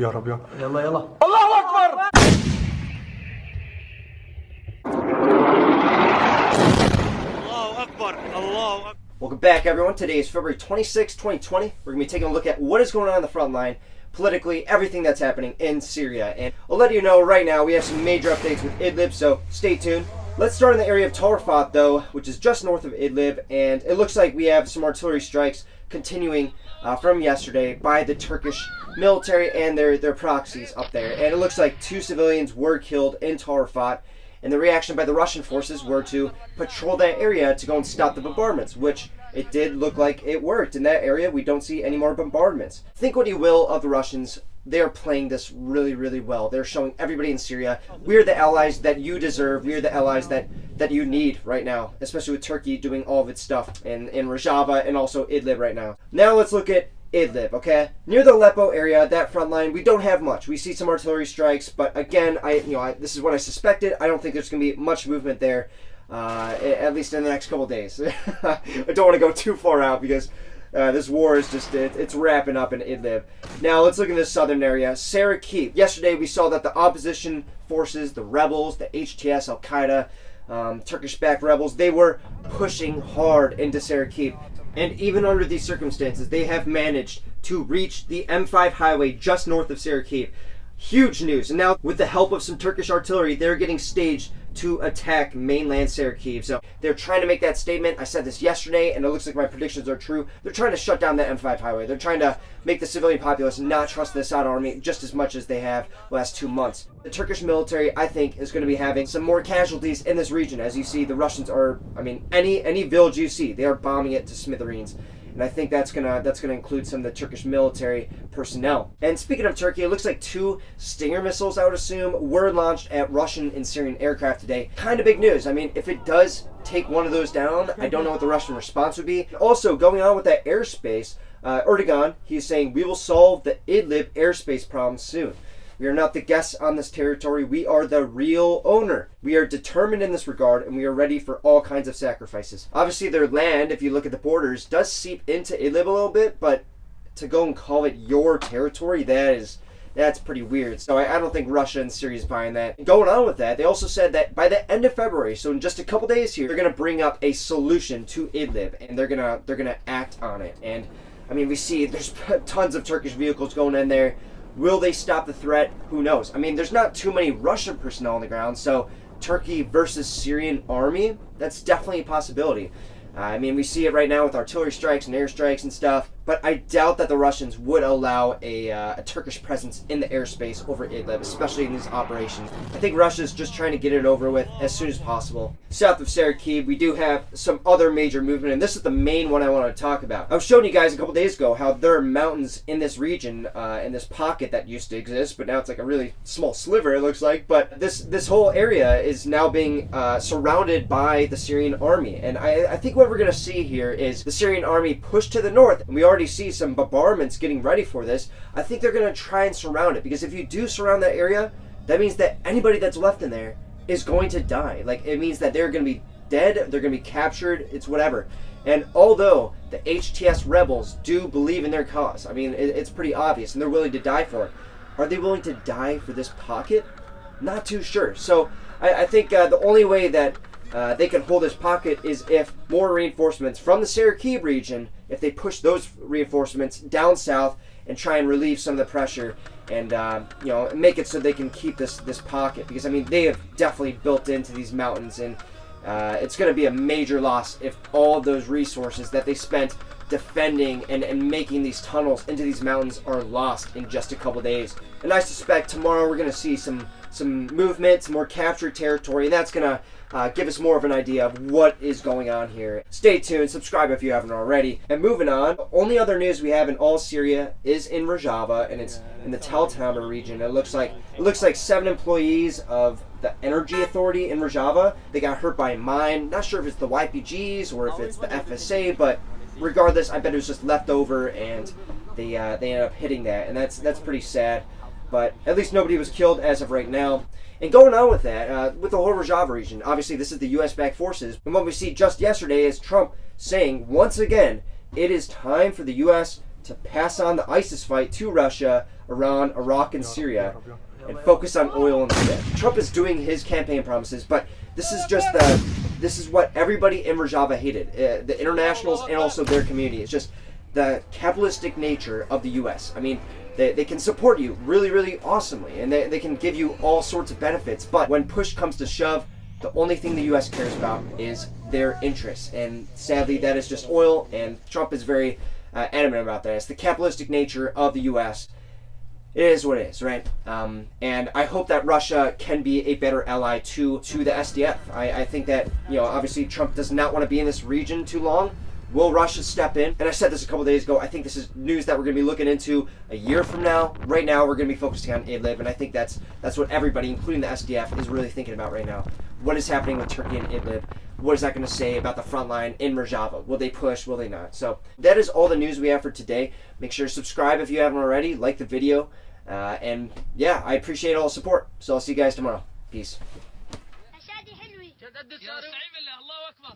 يا رب يا يلا يلا. الله أكبر. الله أكبر. الله أكبر. Welcome back, everyone. Today is February 26, 2020. We're going to be taking a look at what is going on the front line, politically, everything that's happening in Syria. And I'll let you know right now, we have some major updates with Idlib, so stay tuned. Let's start in the area of Tarfat, though, which is just north of Idlib, and it looks like we have some artillery strikes continuing from yesterday by the Turkish military and their proxies up there. And it looks like 2 civilians were killed in Tarfat, and the reaction by the Russian forces were to patrol that area to go and stop the bombardments, which it did look like it worked. In that area, we don't see any more bombardments. Think what you will of the Russians. They are playing this really, really well. They're showing everybody in Syria, we're the allies that you deserve. We're the allies that you need right now, especially with Turkey doing all of its stuff in Rojava and also Idlib right now. Now let's look at Idlib, okay? Near the Aleppo area, that front line, we don't have much. We see some artillery strikes, but again, this is what I suspected. I don't think there's going to be much movement there, at least in the next couple days. I don't want to go too far out because this war is just, it's wrapping up in Idlib. Now, let's look at this southern area. Syria. Yesterday, we saw that the opposition forces, the rebels, the HTS, Al-Qaeda, Turkish-backed rebels, they were pushing hard into Syria. And even under these circumstances, they have managed to reach the M5 highway just north of Syria. Huge news. And now, with the help of some Turkish artillery, they're getting staged to attack mainland Syria. So they're trying to make that statement. I said this yesterday, and it looks like my predictions are true. They're trying to shut down that M5 highway. They're trying to make the civilian populace not trust the Assad army just as much as they have the last 2 months. The Turkish military, I think, is going to be having some more casualties in this region. As you see, the Russians are, any village you see, they are bombing it to smithereens. And I think that's gonna include some of the Turkish military personnel. And speaking of Turkey, it looks like 2 Stinger missiles, I would assume, were launched at Russian and Syrian aircraft today. Kind of big news. If it does take one of those down, I don't know what the Russian response would be. Also, going on with that airspace, Erdogan, he's saying we will solve the Idlib airspace problem soon. We are not the guests on this territory. We are the real owner. We are determined in this regard, and we are ready for all kinds of sacrifices. Obviously, their land, if you look at the borders, does seep into Idlib a little bit, but to go and call it your territory, that's pretty weird. So I don't think Russia and Syria is buying that. Going on with that, they also said that by the end of February, so in just a couple days here, they're going to bring up a solution to Idlib, and they're gonna act on it. And we see there's tons of Turkish vehicles going in there. Will they stop the threat? Who knows? There's not too many Russian personnel on the ground, so Turkey versus Syrian army, that's definitely a possibility. We see it right now with artillery strikes and airstrikes and stuff, but I doubt that the Russians would allow a Turkish presence in the airspace over Idlib, especially in these operations. I think Russia's just trying to get it over with as soon as possible. South of Syria, we do have some other major movement, and this is the main one I want to talk about. I was showing you guys a couple days ago how there are mountains in this region, in this pocket that used to exist, but now it's like a really small sliver, it looks like. But this whole area is now being surrounded by the Syrian army, and I think what we're going to see here is the Syrian army push to the north, and we already see some bombardments getting ready for this. I think they're going to try and surround it, because if you do surround that area, that means that anybody that's left in there is going to die. It means that they're going to be dead, they're going to be captured, it's whatever. And although the HTS rebels do believe in their cause, it's pretty obvious, and they're willing to die for it, are they willing to die for this pocket? Not too sure. So I think the only way that they can hold this pocket is if more reinforcements from the Syria region, if they push those reinforcements down south and try and relieve some of the pressure and make it so they can keep this pocket, because they have definitely built into these mountains, and it's going to be a major loss if all of those resources that they spent defending and making these tunnels into these mountains are lost in just a couple days. And I suspect tomorrow we're going to see some movement, some more captured territory, and that's going to give us more of an idea of what is going on here. Stay tuned, subscribe if you haven't already. And moving on, the only other news we have in all Syria is in Rojava, and it's in the Tel Tamer region. It looks like 7 employees of the energy authority in Rojava, they got hurt by a mine. Not sure if it's the YPGs or if it's the FSA, but regardless, I bet it was just left over, and they ended up hitting that, and that's pretty sad. But at least nobody was killed as of right now. And going on with that, with the whole Rojava region, obviously this is the U.S.-backed forces. And what we see just yesterday is Trump saying, once again, it is time for the U.S. to pass on the ISIS fight to Russia Iran, Iraq, and Syria, and focus on oil instead. Trump is doing his campaign promises, but this is what everybody in Rojava hated. The internationals and also their community. It's just the capitalistic nature of the U.S. I mean, they can support you really, really awesomely, and they can give you all sorts of benefits, but when push comes to shove, the only thing the U.S. cares about is their interests, and sadly that is just oil, and Trump is very adamant about that. It's the capitalistic nature of the U.S. It is what it is, right? And I hope that Russia can be a better ally to the SDF. I think that, obviously Trump does not want to be in this region too long. Will Russia step in? And I said this a couple days ago. I think this is news that we're going to be looking into a year from now. Right now, we're going to be focusing on Idlib, and I think that's what everybody, including the SDF, is really thinking about right now. What is happening with Turkey and Idlib? What is that going to say about the front line in Rojava? Will they push? Will they not? So that is all the news we have for today. Make sure to subscribe if you haven't already. Like the video. And yeah, I appreciate all the support. So I'll see you guys tomorrow. Peace. الله أكبر